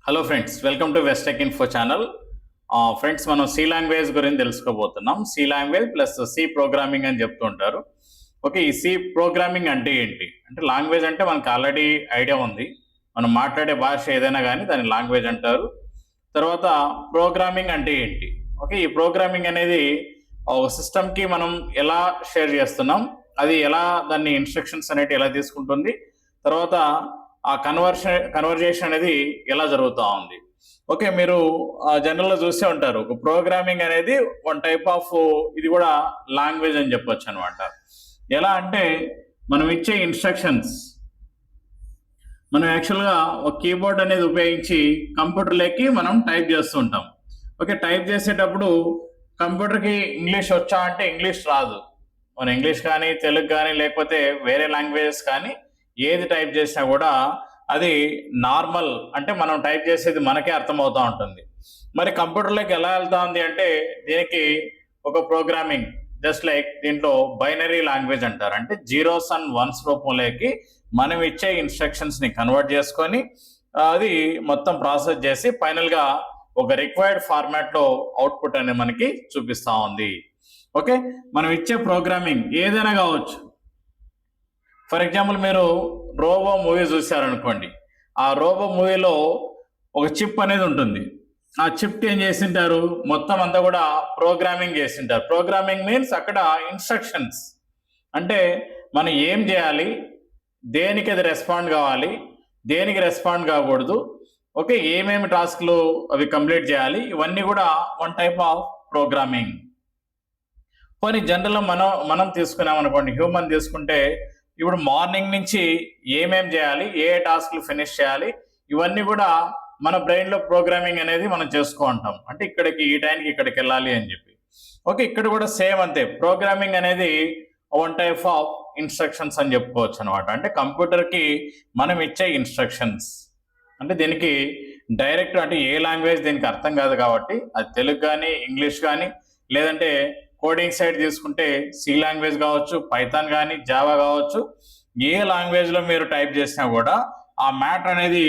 Hello friends, welcome to West Tech Info channel. Friends, మనం C language గురించి తెలుసుకోబోతున్నాం. C language plus C programming అని చెప్తుంటారు. Okay, ఈ సి ప్రోగ్రామింగ్ అంటే ఏంటి అంటే, లాంగ్వేజ్ అంటే మనకు ఆల్రెడీ ఐడియా ఉంది. మనం మాట్లాడే భాష ఏదైనా కానీ దాన్ని లాంగ్వేజ్ అంటారు. తర్వాత ప్రోగ్రామింగ్ అంటే ఏంటి? ఓకే, ఈ ప్రోగ్రామింగ్ అనేది ఒక సిస్టమ్కి మనం ఎలా షేర్ చేస్తున్నాం, అది ఎలా దాన్ని ఇన్స్ట్రక్షన్స్ అనేవి ఎలా తీసుకుంటుంది, తర్వాత ఆ కన్వర్జేషన్ అనేది ఎలా జరుగుతూ ఉంది. ఓకే, మీరు జనరల్గా చూసే ఉంటారు, ఒక ప్రోగ్రామింగ్ అనేది వన్ టైప్ ఆఫ్ ఇది కూడా లాంగ్వేజ్ అని చెప్పొచ్చు అనమాట. ఎలా అంటే, మనం ఇచ్చే ఇన్స్ట్రక్షన్స్ మనం యాక్చువల్గా ఒక కీబోర్డ్ అనేది ఉపయోగించి కంప్యూటర్లోకి మనం టైప్ చేస్తూ ఉంటాం. ఓకే, టైప్ చేసేటప్పుడు కంప్యూటర్కి ఇంగ్లీష్ వచ్చా అంటే ఇంగ్లీష్ రాదు. మన ఇంగ్లీష్ కానీ తెలుగు కానీ లేకపోతే వేరే లాంగ్వేజెస్ కానీ ఏది టైప్ చేసినా కూడా అది నార్మల్ అంటే మనం టైప్ చేసేది మనకే అర్థమవుతూ ఉంటుంది. మరి కంప్యూటర్లోకి ఎలా వెళ్తా ఉంది అంటే, దీనికి ఒక ప్రోగ్రామింగ్ జస్ట్ లైక్ దీంట్లో బైనరీ లాంగ్వేజ్ అంటారు. అంటే జీరోస్ అండ్ వన్స్ రూపంలోకి మనం ఇచ్చే ఇన్స్ట్రక్షన్స్ని కన్వర్ట్ చేసుకొని అది మొత్తం ప్రాసెస్ చేసి ఫైనల్గా ఒక రిక్వైర్డ్ ఫార్మాట్లో అవుట్పుట్ అనేది మనకి చూపిస్తూ ఉంది. ఓకే, మనం ఇచ్చే ప్రోగ్రామింగ్ ఏదైనా కావచ్చు. ఫర్ ఎగ్జాంపుల్, మీరు రోబో మూవీ చూశారనుకోండి. ఆ రోబో మూవీలో ఒక చిప్ అనేది ఉంటుంది. ఆ చిప్ ఏం చేసింటారు, మొత్తం అంతా కూడా ప్రోగ్రామింగ్ చేసింటారు. ప్రోగ్రామింగ్ మీన్స్ అక్కడ ఇన్స్ట్రక్షన్స్ అంటే మనం ఏం చేయాలి, దేనికి అది రెస్పాండ్ కావాలి, దేనికి రెస్పాండ్ కాకూడదు, ఓకే, ఏమేమి టాస్క్లు అవి కంప్లీట్ చేయాలి, ఇవన్నీ కూడా వన్ టైప్ ఆఫ్ ప్రోగ్రామింగ్. కొన్ని జనరల్గా మనం తీసుకున్నామనుకోండి, హ్యూమన్ తీసుకుంటే ఇప్పుడు మార్నింగ్ నుంచి ఏమేం చేయాలి, ఏ టాస్క్లు ఫినిష్ చేయాలి, ఇవన్నీ కూడా మన బ్రెయిన్లో ప్రోగ్రామింగ్ అనేది మనం చేసుకో ఉంటాం. అంటే ఇక్కడికి ఈ టైంకి ఇక్కడికి వెళ్ళాలి అని చెప్పి. ఓకే, ఇక్కడ కూడా సేమ్ అంతే. ప్రోగ్రామింగ్ అనేది వన్ టైప్ ఆఫ్ ఇన్స్ట్రక్షన్స్ అని చెప్పుకోవచ్చు అనమాట. అంటే కంప్యూటర్కి మనం ఇచ్చే ఇన్స్ట్రక్షన్స్. అంటే దీనికి డైరెక్ట్ అంటే ఏ లాంగ్వేజ్ దీనికి అర్థం కాదు కాబట్టి, అది తెలుగు కానీ ఇంగ్లీష్ కానీ లేదంటే కోడింగ్ సైడ్ తీసుకుంటే సి లాంగ్వేజ్ కావచ్చు, పైథాన్ కానీ జావా కావచ్చు, ఏ లాంగ్వేజ్లో మీరు టైప్ చేసినా కూడా ఆ మ్యాటర్ అనేది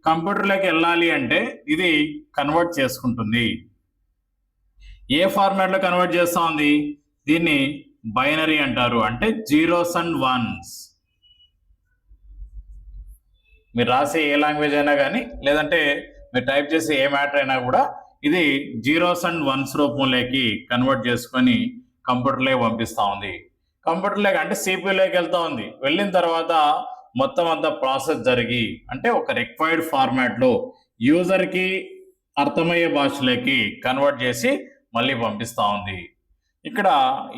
కంప్యూటర్లోకి వెళ్ళాలి అంటే ఇది కన్వర్ట్ చేసుకుంటుంది. ఏ ఫార్మాట్లో కన్వర్ట్ చేస్తూ ఉంది, దీన్ని బైనరీ అంటారు. అంటే జీరోస్ అండ్ వన్స్. మీరు రాసే ఏ లాంగ్వేజ్ అయినా కానీ లేదంటే మీరు టైప్ చేసే ఏ మ్యాటర్ అయినా కూడా ఇది జీరోస్ అండ్ వన్స్ రూపంలోకి కన్వర్ట్ చేసుకొని కంప్యూటర్లోకి పంపిస్తూ ఉంది. కంప్యూటర్లోకి అంటే సిపియూలోకి వెళ్తూ ఉంది. వెళ్ళిన తర్వాత మొత్తం అంతా ప్రాసెస్ జరిగి అంటే ఒక రిక్వైర్డ్ ఫార్మాట్లో యూజర్కి అర్థమయ్యే భాషలోకి కన్వర్ట్ చేసి మళ్ళీ పంపిస్తూ ఉంది. ఇక్కడ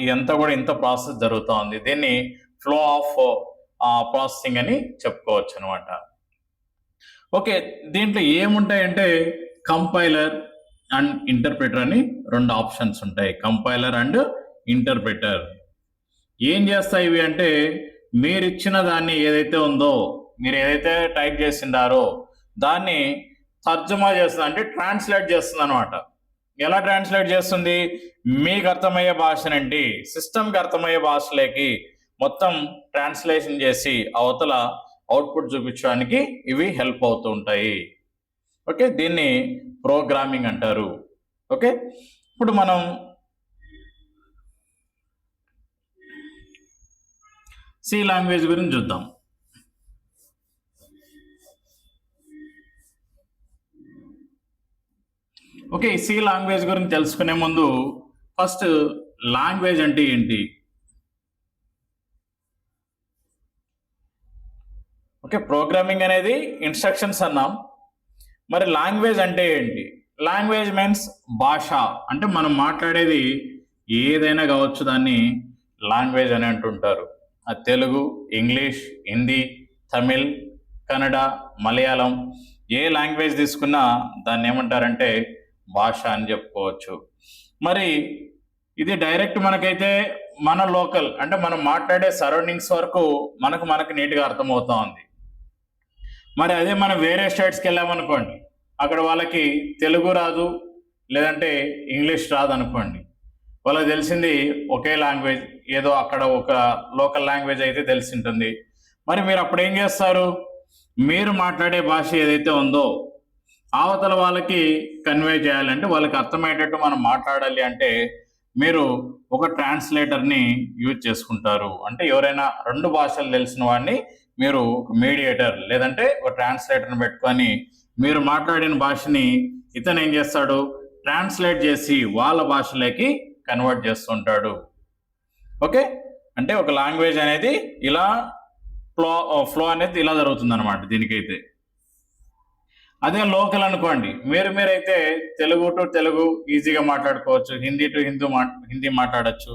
ఇదంతా కూడా ఇంత ప్రాసెస్ జరుగుతూ ఉంది. దీన్ని ఫ్లో ఆఫ్ ప్రాసెసింగ్ అని చెప్పుకోవచ్చు అనమాట. ఓకే, దీంట్లో ఏముంటాయంటే కంపైలర్ అండ్ ఇంటర్ప్రిటర్ అని రెండు ఆప్షన్స్ ఉంటాయి. కంపైలర్ అండ్ ఇంటర్ప్రిటర్ ఏం చేస్తాయి ఇవి అంటే, మీరు ఇచ్చిన దాన్ని ఏదైతే ఉందో, మీరు ఏదైతే టైప్ చేసిండారో దాన్ని తర్జుమా చేస్తుంది, అంటే ట్రాన్స్లేట్ చేస్తుంది అనమాట. ఎలా ట్రాన్స్లేట్ చేస్తుంది, మీకు అర్థమయ్యే భాషనండి సిస్టమ్కి అర్థమయ్యే భాషలోకి మొత్తం ట్రాన్స్లేషన్ చేసి అవతల అవుట్పుట్ చూపించడానికి ఇవి హెల్ప్ అవుతూ ఉంటాయి. ఓకే, దీన్ని ప్రోగ్రామింగ్ అంటారు. ఓకే, ఇప్పుడు మనం సి లాంగ్వేజ్ గురించి చూద్దాం. ఓకే, సి లాంగ్వేజ్ గురించి తెలుసుకునే ముందు ఫస్ట్ లాంగ్వేజ్ అంటే ఏంటి? ఓకే, ప్రోగ్రామింగ్ అనేది ఇన్స్ట్రక్షన్స్ అన్నాం. మరి లాంగ్వేజ్ అంటే ఏంటి? లాంగ్వేజ్ మీన్స్ భాష. అంటే మనం మాట్లాడేది ఏదైనా కావచ్చు, దాన్ని లాంగ్వేజ్ అని అంటుంటారు. అది తెలుగు, ఇంగ్లీష్, హిందీ, తమిళ్, కన్నడ, మలయాళం, ఏ లాంగ్వేజ్ తీసుకున్నా దాన్ని ఏమంటారంటే భాష అని చెప్పుకోవచ్చు. మరి ఇది డైరెక్ట్ మనకైతే మన లోకల్ అంటే మనం మాట్లాడే సరౌండింగ్స్ వరకు మనకు నీట్గా అర్థమవుతా ఉంది. మరి అదే మనం వేరే స్టేట్స్కి వెళ్ళామనుకోండి, అక్కడ వాళ్ళకి తెలుగు రాదు లేదంటే ఇంగ్లీష్ రాదు అనుకోండి, వాళ్ళకి తెలిసింది ఒకే లాంగ్వేజ్, ఏదో అక్కడ ఒక లోకల్ లాంగ్వేజ్ అయితే తెలిసి ఉంటుంది. మరి మీరు అప్పుడు ఏం చేస్తారు, మీరు మాట్లాడే భాష ఏదైతే ఉందో అవతల వాళ్ళకి కన్వే చేయాలంటే వాళ్ళకి అర్థమయ్యేటట్టు మనం మాట్లాడాలి అంటే మీరు ఒక ట్రాన్స్లేటర్ని యూజ్ చేసుకుంటారు. అంటే ఎవరైనా రెండు భాషలు తెలిసిన వాడిని మీరు మీడియేటర్ లేదంటే ఒక ట్రాన్స్లేటర్ని పెట్టుకొని మీరు మాట్లాడిన భాషని ఇతను ఏం చేస్తాడు, ట్రాన్స్లేట్ చేసి వాళ్ళ భాషలోకి కన్వర్ట్ చేస్తుంటాడు. ఓకే, అంటే ఒక లాంగ్వేజ్ అనేది ఇలా ఫ్లో అనేది ఇలా జరుగుతుంది అనమాట దీనికైతే. అదే లోకల్ అనుకోండి, మీరైతే తెలుగు టు తెలుగు ఈజీగా మాట్లాడుకోవచ్చు, హిందీ టు హిందీ మాట్లాడచ్చు,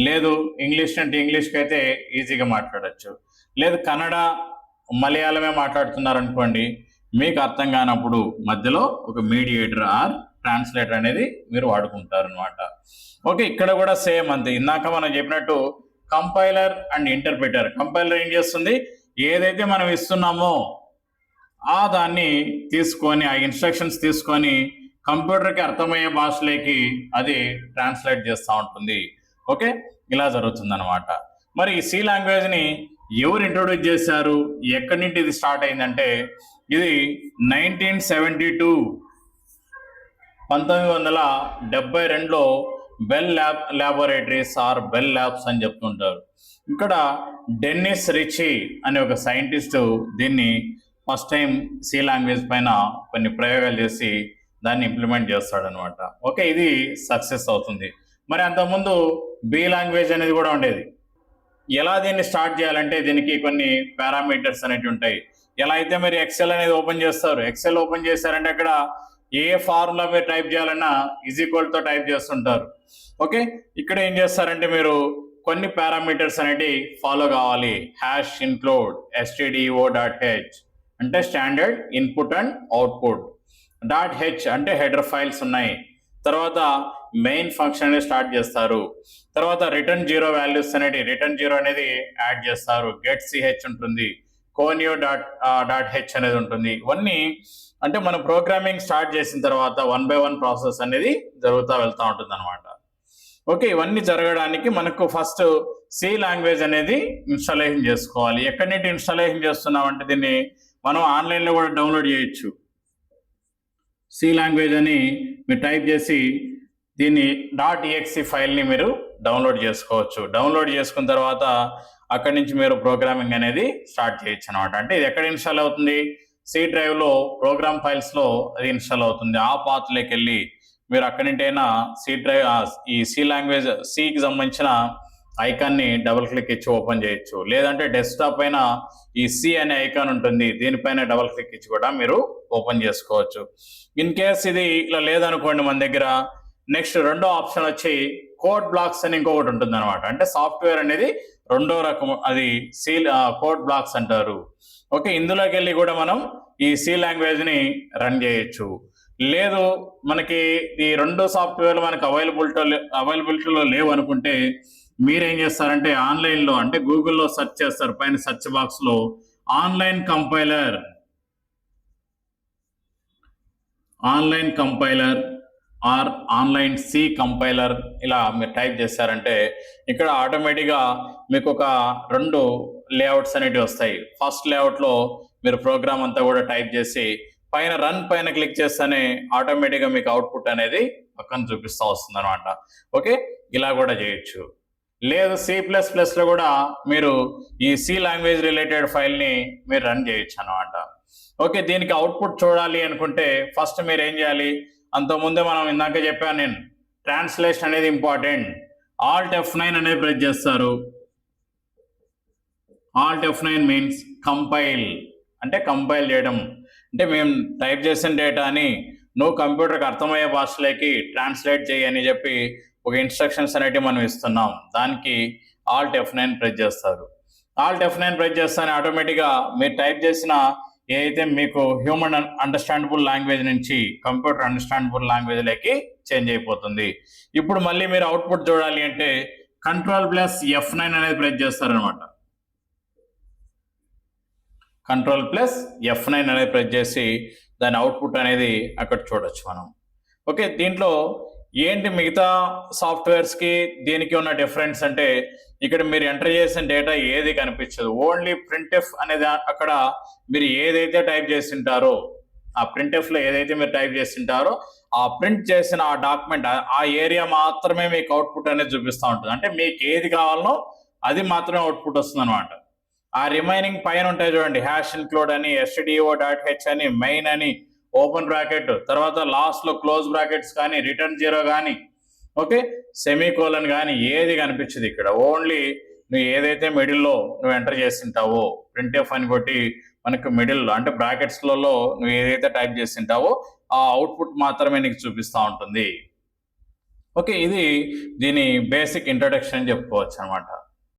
లేదు ఇంగ్లీష్ అంటే ఇంగ్లీష్కి అయితే ఈజీగా మాట్లాడచ్చు, లేదు కన్నడ మలయాళమే మాట్లాడుతున్నారు అనుకోండి, మీకు అర్థం కానప్పుడు మధ్యలో ఒక మీడియేటర్ ఆర్ ట్రాన్స్లేటర్ అనేది మీరు వాడుకుంటారు అనమాట. ఓకే, ఇక్కడ కూడా సేమ్ అంతే. ఇందాక మనం చెప్పినట్టు కంపైలర్ అండ్ ఇంటర్ప్రిటర్. కంపైలర్ ఏం చేస్తుంది, ఏదైతే మనం ఇస్తున్నామో ఆ దాన్ని తీసుకొని ఆ ఇన్స్ట్రక్షన్స్ తీసుకొని కంప్యూటర్కి అర్థమయ్యే భాషలోకి అది ట్రాన్స్లేట్ చేస్తూ ఉంటుంది. ఓకే, ఇలా జరుగుతుంది అనమాట. మరి ఈ సి లాంగ్వేజ్ని ఎవరు ఇంట్రొడ్యూస్ చేశారు, ఎక్కడి నుండి ఇది స్టార్ట్ అయిందంటే ఇది 1972 1972లో Bell laboratories or Bell labs అని చెప్తుంటారు. ఇక్కడ డెన్నిస్ రిచీ అనే ఒక సైంటిస్టు దీన్ని ఫస్ట్ టైం సి లాంగ్వేజ్ పైన కొన్ని ప్రయోగాలు చేసి దాన్ని ఇంప్లిమెంట్ చేస్తాడనమాట. ఓకే, ఇది సక్సెస్ అవుతుంది. మరి అంతకుముందు బి లాంగ్వేజ్ అనేది కూడా ఉండేది. ఎలా దీన్ని స్టార్ట్ చేయాలంటే దీనికి కొన్ని పారామీటర్స్ అనేవి ఉంటాయి. ఎలా అయితే మీరు ఎక్సెల్ అనేది ఓపెన్ చేస్తారు, ఎక్సెల్ ఓపెన్ చేశారంటే అక్కడ ఏ ఫార్ములా మీరు టైప్ చేయాలన్నా తో టైప్ చేస్తుంటారు. ఓకే, ఇక్కడ ఏం చేస్తారంటే మీరు కొన్ని పారామీటర్స్ అనేవి ఫాలో కావాలి. #include stdio.h అంటే standard input and output, .h అంటే హెడర్ ఫైల్స్ ఉన్నాయి. తర్వాత మెయిన్ ఫంక్షన్ అనేది స్టార్ట్ చేస్తారు. తర్వాత రిటర్న్ జీరో వాల్యూస్ అనేది రిటర్న్ జీరో అనేది యాడ్ చేస్తారు. get.ch ఉంటుంది, conio.h అనేది ఉంటుంది. ఇవన్నీ అంటే మనం ప్రోగ్రామింగ్ స్టార్ట్ చేసిన తర్వాత 1 by 1 ప్రాసెస్ అనేది జరుగుతూ వెళ్తూ ఉంటుంది అనమాట. ఓకే, ఇవన్నీ జరగడానికి మనకు ఫస్ట్ సి లాంగ్వేజ్ అనేది ఇన్స్టాలేషన్ చేసుకోవాలి. ఎక్కడి నుండి ఇన్స్టాలేషన్ చేస్తున్నామంటే దీన్ని మనం ఆన్లైన్లో కూడా డౌన్లోడ్ చేయొచ్చు. సి లాంగ్వేజ్ అని మీరు టైప్ చేసి దీన్ని .exe ఫైల్ని మీరు డౌన్లోడ్ చేసుకోవచ్చు. డౌన్లోడ్ చేసుకున్న తర్వాత అక్కడి నుంచి మీరు ప్రోగ్రామింగ్ అనేది స్టార్ట్ చేయొచ్చు అనమాట. అంటే ఇది ఎక్కడ ఇన్స్టాల్ అవుతుంది, సి డ్రైవ్లో ప్రోగ్రామ్ ఫైల్స్లో అది ఇన్స్టాల్ అవుతుంది. ఆ పాత్లోకి వెళ్ళి మీరు అక్కడి నుండి అయినా సి డ్రైవ్ ఈ సి లాంగ్వేజ్ సికి సంబంధించిన ఐకాన్ని డబుల్ క్లిక్ ఇచ్చి ఓపెన్ చేయొచ్చు. లేదంటే డెస్క్టాప్ పైన ఈ సి అనే ఐకాన్ ఉంటుంది, దీనిపైన డబుల్ క్లిక్ ఇచ్చి కూడా మీరు ఓపెన్ చేసుకోవచ్చు. ఇన్ కేస్ ఇది ఇలా లేదనుకోండి మన దగ్గర, నెక్స్ట్ రెండో ఆప్షన్ వచ్చి కోడ్ బ్లాక్స్ అని ఇంకొకటి ఉంటుంది అనమాట. అంటే సాఫ్ట్వేర్ అనేది రెండో రకం, అది సి కోడ్ బ్లాక్స్ అంటారు. ఓకే, ఇందులోకి వెళ్ళి కూడా మనం ఈ సి లాంగ్వేజ్ని రన్ చేయొచ్చు. లేదు మనకి ఈ రెండు సాఫ్ట్వేర్లు మనకు అవైలబిలిటీలో లేవు అనుకుంటే మీరేం చేస్తారంటే ఆన్లైన్లో అంటే గూగుల్లో సెర్చ్ చేస్తారు, పైన సెర్చ్ బాక్స్లో online compiler or online C compiler ఇలా మీరు టైప్ చేశారంటే ఇక్కడ ఆటోమేటిక్గా మీకు ఒక 2 లేఅవుట్స్ అనేవి వస్తాయి. ఫస్ట్ లేఅవుట్లో మీరు ప్రోగ్రామ్ అంతా కూడా టైప్ చేసి పైన రన్ పైన క్లిక్ చేస్తేనే ఆటోమేటిక్గా మీకు అవుట్పుట్ అనేది పక్కన చూపిస్తూ వస్తుంది అనమాట. ఓకే, ఇలా కూడా చేయొచ్చు. లేదు C++లో కూడా మీరు ఈ సి లాంగ్వేజ్ రిలేటెడ్ ఫైల్ని మీరు రన్ చేయొచ్చు అనమాట. ఓకే, దీనికి అవుట్పుట్ చూడాలి అనుకుంటే ఫస్ట్ మీరు ఏం చేయాలి, అంతకుముందే మనం ఇందాక చెప్పాను నేను, ట్రాన్స్లేషన్ అనేది ఇంపార్టెంట్. Alt F9 అనేది ప్రెస్ చేస్తారు. Alt F9 మీన్స్ కంపైల్, అంటే కంపైల్ చేయడం. అంటే మేము టైప్ చేసిన డేటాని నువ్వు కంప్యూటర్కి అర్థమయ్యే భాషలోకి ట్రాన్స్లేట్ చేయి అని చెప్పి ఒక ఇన్స్ట్రక్షన్స్ అనేవి మనం ఇస్తున్నాం. దానికి Alt F9 ప్రెస్ చేస్తారు. Alt F9 ప్రెస్ చేస్తానే ఆటోమేటిక్గా మీరు టైప్ చేసిన ఏదైతే మీకు హ్యూమన్ అండర్స్టాండబుల్ లాంగ్వేజ్ నుంచి కంప్యూటర్ అండర్స్టాండబుల్ లాంగ్వేజ్లోకి చేంజ్ అయిపోతుంది. ఇప్పుడు మళ్ళీ మీరు అవుట్పుట్ చూడాలి అంటే Ctrl+F9 అనేది ప్రెస్ చేస్తారనమాట. Ctrl+F9 అనేది ప్రెస్ చేసి దాని అవుట్పుట్ అనేది అక్కడ చూడొచ్చు మనం. ఓకే, దీంట్లో ఏంటి మిగతా సాఫ్ట్వేర్స్కి దీనికి ఉన్న డిఫరెన్స్ అంటే ఇక్కడ మీరు ఎంటర్ చేసిన డేటా ఏది కనిపించదు, ఓన్లీ printf అనేది అక్కడ మీరు ఏదైతే టైప్ చేసింటారో ఆ ప్రింట్ఎఫ్ లో ఏదైతే మీరు టైప్ చేస్తుంటారో ఆ ప్రింట్ చేసిన ఆ డాక్యుమెంట్ ఆ ఏరియా మాత్రమే మీకు అవుట్పుట్ అనేది చూపిస్తూ ఉంటుంది. అంటే మీకు ఏది కావాలనో అది మాత్రమే అవుట్పుట్ వస్తుంది అనమాట. ఆ రిమైనింగ్ పైన ఉంటాయి చూడండి, హ్యాష్ ఇన్క్లూడ్ అని, stdio.h అని, మెయిన్ అని, ఓపెన్ బ్రాకెట్, తర్వాత లాస్ట్ లో క్లోజ్ బ్రాకెట్స్ కానీ, రిటర్న్ 0 కానీ, ఓకే, సెమీకోలన్ కానీ ఏది కనిపించదు ఇక్కడ. ఓన్లీ నువ్వు ఏదైతే మిడిల్లో నువ్వు ఎంటర్ చేస్తుంటావో ప్రింట్ఎఫ్ అని కొట్టి మనకు మిడిల్ అంటే బ్రాకెట్స్లలో నువ్వు ఏదైతే టైప్ చేస్తుంటావో ఆ అవుట్పుట్ మాత్రమే నీకు చూపిస్తూ ఉంటుంది. ఓకే, ఇది దీని బేసిక్ ఇంట్రొడక్షన్ అని చెప్పుకోవచ్చు అనమాట.